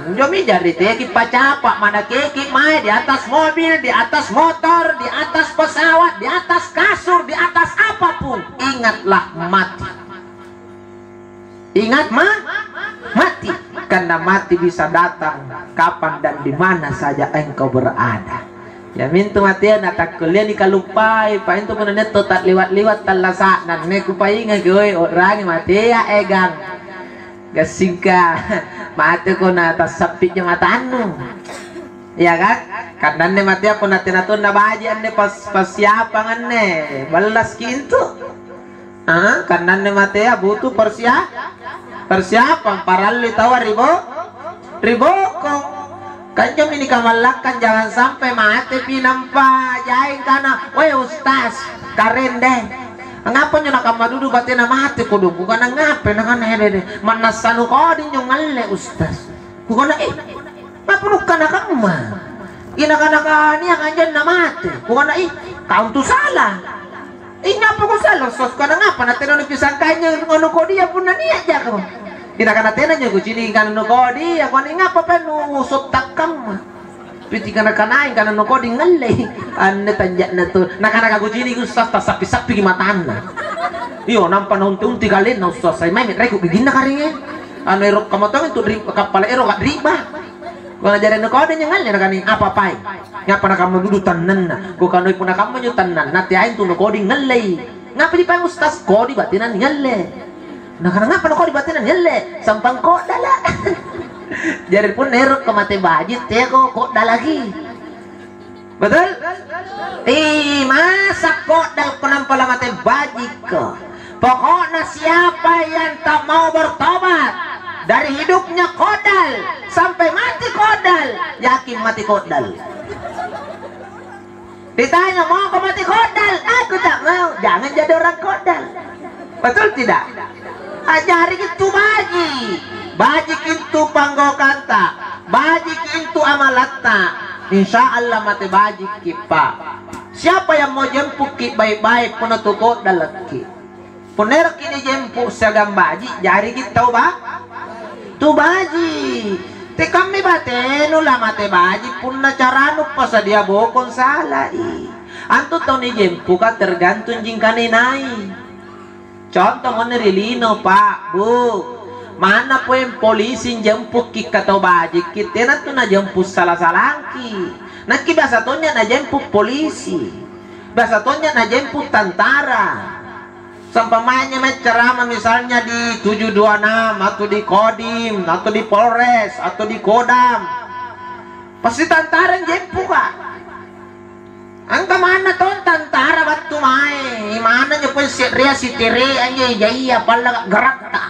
Jomi jadi teki pacapak mana keki main di atas mobil, di atas motor, di atas pesawat, di atas kasur, di atas apapun. Ingatlah mati. Ingat mati, karena mati bisa datang kapan dan di mana saja engkau berada. Ya mintu mati na takulian ikalupai pa into puno neto tat liwat-liwat talasa nan ne kupainga goy orang mati ya egang gasingka mati ko na tasapit yung matano ya kan karena ne mati ako natin naton na baji ane pasyapangan ne balas kinto karena ne mati ya butuh persiapan parali tawa ribo ko kanjong ini kamalakan jangan sampai mati pinampa jaing kana weh ustaz karen deh ngapa nyo nakamadudu batin na mati kudu bukan ngape na hele manasanu ko din yung ngalle ustaz bukan mapunuk ka na kama inakana niya kanjan na mati bukan kaun tu salah ngapa ko salah sos ka na ngapa natin ano pisang kanya ano ko dia pun na niya aja ko kinakanatenan niya kucini kanan kodi ako ni nga pa usot takam piti kanakanain kanan kodi ngalle ane tanja na to nakanaka kucini usas ta sapi-sapi kimatan na iyo nampan unti-unti kalin na usas ay may reko gigin na karinge ano erok kamatong itu kapala erok riba kung najarin na kodi niya ngalle nakaning apa pay nga pa nakamadudutan nan na kung kano'y po nakamanyutan nan natiayin to no kodi ngalle nga pa di pa yung ustas kodi batinan ngalle nah karena ngapa kok dibatinan hele sampang kok dala jadi pun nerok ke mati bajit ya kok lagi betul masa kok dal penampala mati bajit kok pokoknya siapa yang tak mau bertobat dari hidupnya kodal sampai mati kodal yakin mati kodal ditanya mau ke mati kodal aku tak mau jangan jadi orang kodal betul tidak ajari itu baji itu panggokanta baji itu amalatta insya Allah mati baji kipa siapa yang mau jemput ki baik-baik puno tukot dalaki puner kini jemput sagam baji jari kita tu baji te kami bateno la mati baji punna carano pasa dia bokon salah anto tau ni jemput ka tergantung jingkaninai. Contoh menerilino pak bu mana po yung polisi jemput kita atau baji kita na to na jemput salah-salangki nakibasa to nya na jemput polisi basa to nya na jemput tentara sampamanya may ceramah misalnya di 726 atau di Kodim atau di Polres atau di Kodam pasti tentara yang jemput kak angka mana tuh tentara batu mai mana nya pun ria si tire anya jaya pala garat ta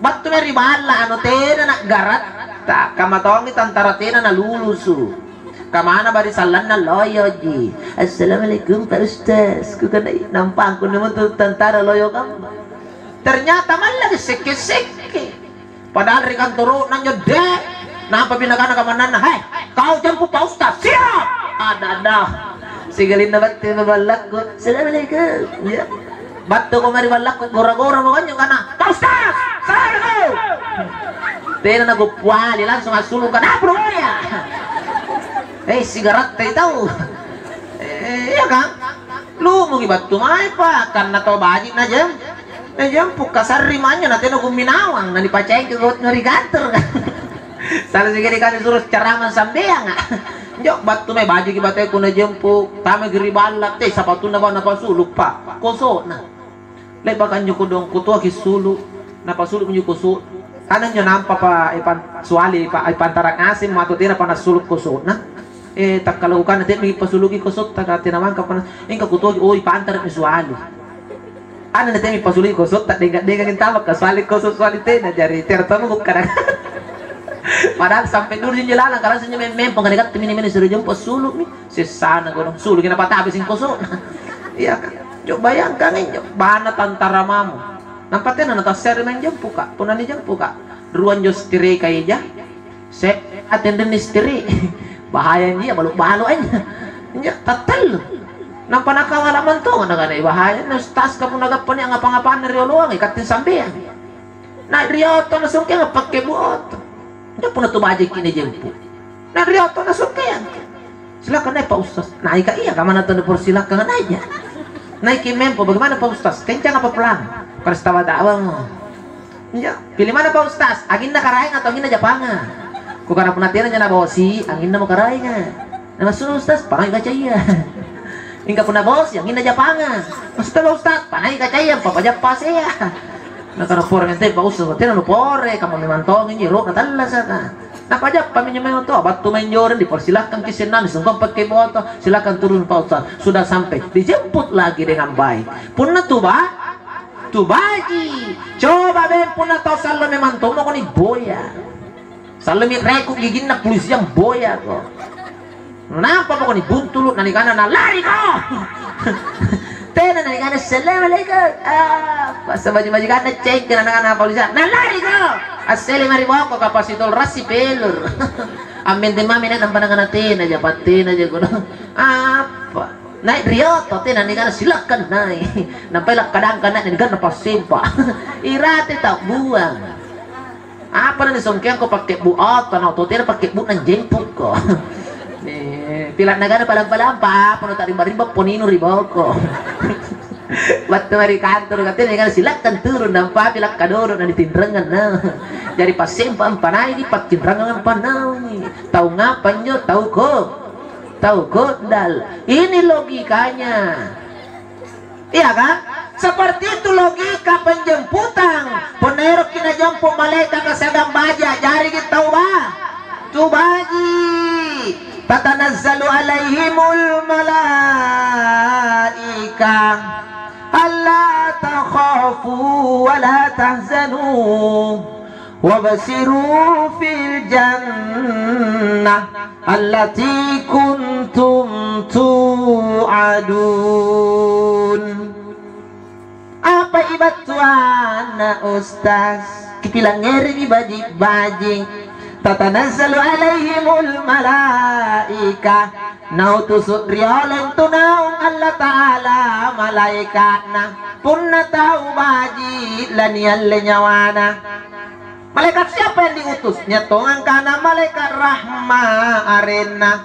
batu meri bala anu tena nak garat ta kama tongi tentara tena na lulusu kamana bari sallan na loyo ji assalamualaikum pak ustaz ku kan nampang ku naman tuh tentara loyo kam ternyata malah seke-seke padahal rikan turu nanya dek nampa binagana kamanana hei kau jemput pak ustaz siap ada sigalin na ba't mabalak ko assalamualaikum ya bato ko mari balak ko gora-gora mo kanyo kana paustas sana ko tena nagupwali langsung asulong ka na bro ya sigarat tayo tau iya kan lu mo gibat tumay pa kan na to bajik na jam pukasari manyo natin ako minawang na nipacay kagot ngarigator kan sana sigari kan suruh ceramah sambeang jok batu may baju ki batay ko na jempo tama giri balak te sapatu na ba napasulok pa koso na lay bakan nyo ko dong kuto ki sulu napasulok nyo koso kanan nyo nampa pa ipan suali pa ipantarak asim matutina pa nasulok koso na takkalagukan natin may pasulugi koso takati naman ka pa ka kuto o ipantarak ni suali ano natin may pasulugi koso tak dengang tawag ka suali koso suali te na jari tertamo ka na padahal sampai dulu jelalang karena senyum mempong kanikat timini-mini suruh jemput suluk nih sesana godong suluk kena patah habisin kosong iya kan coba bayangkan ini bana tantara mamu nampatnya nana tasir main jemput kak punani jemput kak ruan jos tiri kayak se atenden istri bahaya dia balu aja nya tatel nampak nakawalaman tuh nggak bahaya nas tas kamu nagapon yang ngapa-ngapaan dari luang ikatin sampean Na Rioto na sungke nga pakai buot. Dia pun tu baji kini jemput. Na Rioto na sungke yan. Silakan naik Pak Ustaz. Naik ka iya kamana tu silakan naiknya. Naik mempo bagaimana Pak Ustaz? Kencang apa pelan? Peristawa dakwah mo. Ya, pilih mana Pak Ustaz? Angin na karaing atau angin na Japanga? Kukana penatiran nya na bosi, angin na mo karaing nga. Nama suruh Ustaz, panay ka iya. Ingka pun na bosi, angin na Japanga. Maksudnya Pak Ustaz, panay ka iya, papajapa siya. Nakarapor ngente Pak Ustaz, tira no pore, kamu memantongin jiro natalla sana. Napajap kami nyaman to, batu menjoren dipersilahkan ke senan, disungkap pakai motor, silakan turun Pak Ustaz. Sudah sampai, dijemput lagi dengan baik. Punna tuh baji, coba ben punna tau salo memantong mo ko ni boya. Salo mi reku gigin na polisi yang boya ko. Nampak mo ko ni buntulut na nikana na lari ko. Tena na nikana assalamualaikum. Basta baju-baju kana cek na nikana polisi. Na lari ko. Assalamualaikum ko kapasitol rasi pelur. Amin de mami na panangan natin aja patin aja ko. Apa? Naik Rioto tena nikana silakan naik. Nampailah kadang-kadang nikana pasimpa. Irate tak buang. Apa na nisongkean ko pakai buot tanau to tena pakai buut nang jemput ko. Pilat negara palang-palang pa pano tak rimba-rimba ponino riboko. Waktu mari kantor katanya kan silakan turun dan pa pilak kadoro na ditindrangan na. Jadi pasimpa panai di patindrangan panau ni. Tahu ngapan yo tahu godal. Ini logikanya. Iya kan? Seperti itu logika penjemputan. Penerok kina jemput malaikat ke sedang baja. Jari kita tahu bah. Tubaji. Tatanazzalu alaihimul malaika. Alla takhafu wa la tahzanu. وَبَشِّرُوا فِي الْجَنَّةِ الَّتِي كُنْتُمْ تُوعَدُونَ. Apa ibat Tuhan Ustaz? Kipilang ngeri baji-baji. Tatanazzalu alaihimul malaika. Nautusut rioleng tunaung Allah Ta'ala malaikatna. Punna tahu baji lanian lenyawana. Malaikat siapa yang diutus? Nyatongan karena malaikat rahma arena.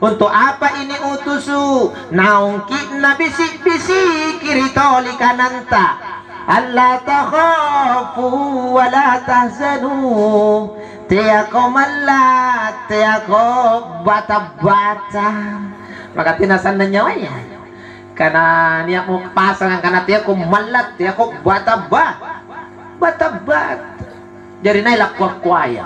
Untuk apa ini utusu? Naungkitna bisik-bisik kiri toli kananta. Allah takhafu wa la tahzanu. Tiako malat, tiako bata-bata. Maka tinasan na nyawanya. Karena niya mo pasangan karena tiako malat, tiako bata-bata. Bata-bata. Jadi naik kuaya,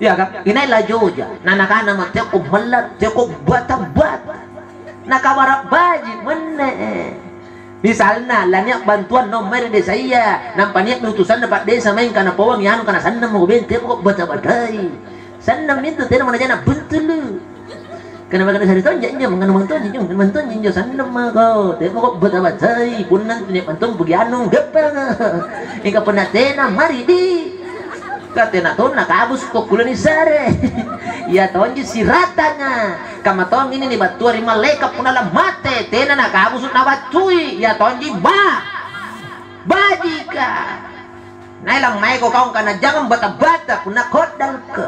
ya kan? Ini lajoja, nanakana mati aku melat, aku bata-bat, nakawarak baji mana? Misalnya, laniak bantuan nomor desa iya, nampaknya utusan dapat desa main karena pawang yang karena sana mau bente aku bata-batai, sana itu tidak mana jana bentulu. Kenapa kena hari tahun jangan mengantung jinjo sana mah kau, tapi kok bata-batai, pun nanti ni bantung begianu gepeng, ingkau pernah tena mari di, katena tahun nak abus kok kulen isare, ya tahun je siratanya, kama tahun ini ni batu hari malaikat pun alam mate, tena nak abus nak batui, ya tahun je bajika, nailang mai kau karena jangan bata-bata pun nak kodal ke.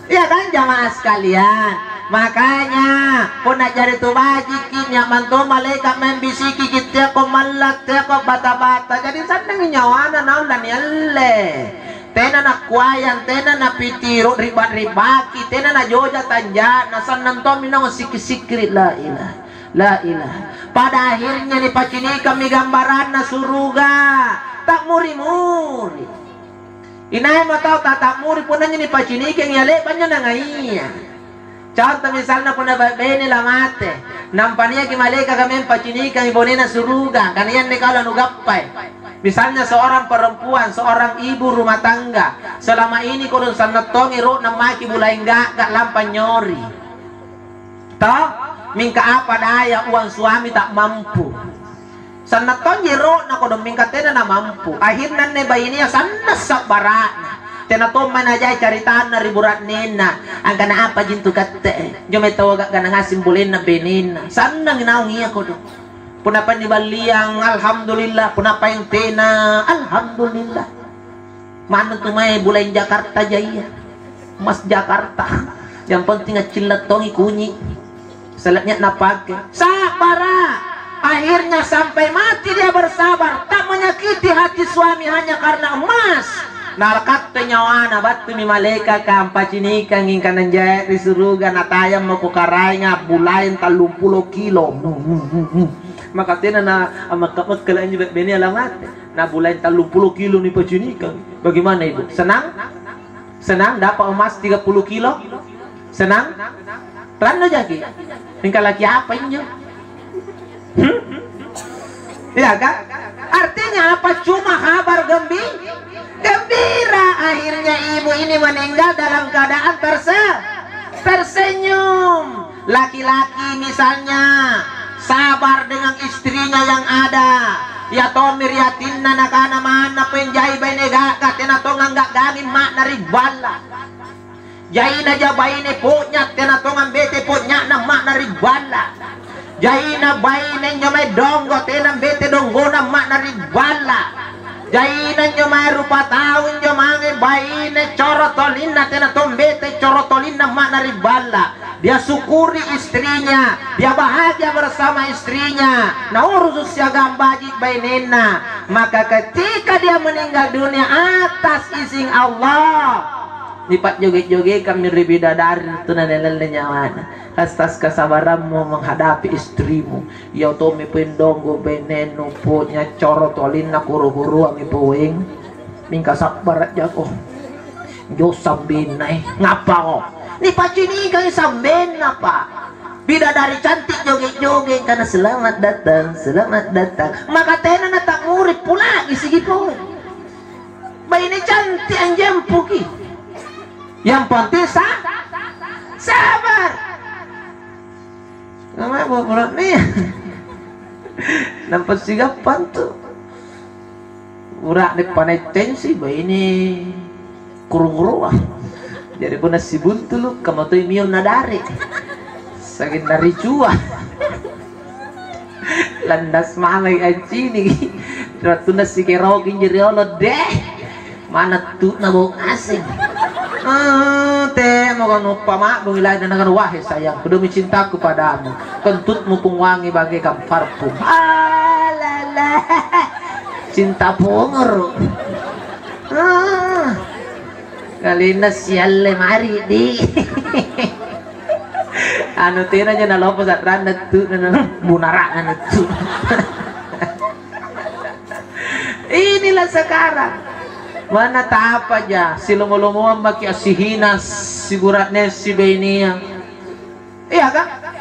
Ya kan jamaah sekalian, makanya pun nak cari tu bajikin yang mantu malaikat membisiki kita ko malat ko bata-bata jadi seneng nyawana naon dan yalle tena nak kuayan tena nak pitiro ribat-ribaki tena nak joja tanja na seneng to minang sikit-sikit la ilah pada akhirnya ni pacini kami gambaran na suruga tak muri-muri. Inai mau tahu tatak muri punanya ni pacini keng yale banyak nangaiya. Contoh misalnya puna beni la mate, nampaknya ki malaikat kami pacini kang ibonena suruga, kanian ni kalau nugappai. Misalnya seorang perempuan, seorang ibu rumah tangga, selama ini kurun sanatongi ro namaki bulai gak lampan nyori. Toh, mingka apa daya uang suami tak mampu. Sanaton jero na ko domingka tena na mampu. Akhirnya ne bayi niya sana sa baratna. Tena to man aja caritaan na riburat nena. Ang kana apa jintu katte. Jo may tawag ka na nga simbolin na benin. Sana nginaw ngiya ko do. Punapa ni baliang, alhamdulillah. Punapa yang tena, alhamdulillah. Mana tuh may bulain Jakarta jaya, Mas Jakarta. Yang penting cilat tongi kunyi. Salatnya napake. Sabara. Akhirnya sampai mati dia bersabar, tak menyakiti hati suami hanya karena emas. Nalakat nyawana batu mi maleka kampacinika ngingkan nanjaya di suruga natayam mau kukaray nga bulain 30 kilo. Maka tina na makamat kalain juga beni alamat na bulain 30 kilo ni pacinika. Bagaimana ibu? Senang? Senang dapat emas 30 kilo? Senang? Rano jaki? Tingkah laki apa inyo? Ya kan? Artinya apa? Cuma kabar gembira. Akhirnya ibu ini meninggal dalam keadaan tersenyum. Laki-laki misalnya sabar dengan istrinya yang ada. Ya tomir yatinna nakana mana penjai benega katena tongang gak gamin mak naribala. Jaina jabaine punya tena tongang bete punya na mak naribala. Jaina baine nyamai donggo tenam bete donggona mak naribala. Jaina nyamai rupa tahun nyamange baine corotolina tena tombete corotolina mak naribala. Dia syukuri istrinya, dia bahagia bersama istrinya. Nah urus siaga baji bainena. Maka ketika dia meninggal dunia atas izin Allah, lipat joget-joget kami bidadari itu nanelele nyawana. Atas kesabaranmu menghadapi istrimu. Ya tome pendonggo benenu punya corotolin na kuru-kuru ang ipuing. Mingka sabar aja ko. Jo sambinay. Ngapa ko? Ni pacini kang sambena pa. Bidadari cantik joget-joget karena selamat datang, selamat datang. Maka tena na tak murid pula isigi po. Bayi ni cantik ang jampuki. Yang penting sabar. Namanya bawa nih. Nampak sigapan tuh. Urak dek panai tensi bayi ini kurung-kurung. Jadi pun nasi buntu lu kamu tuh imion nadari. Saking dari cua. Landas malai aji nih. Ratu nasi kerogin jadi Allah deh. Mana tuh nabung asing. Te mau kanu pamak mengilai dan dengan wahai sayang demi cintaku padamu kentutmu pun wangi bagaikan parfum. Alala cinta ponger. Kali nasial mari di anu tena aja na lopo sa randa tu bunaraan tu. Inilah sekarang. Mana tak apa aja silungo-lungo maki asihinas siguratnya si Benia. Iya kan?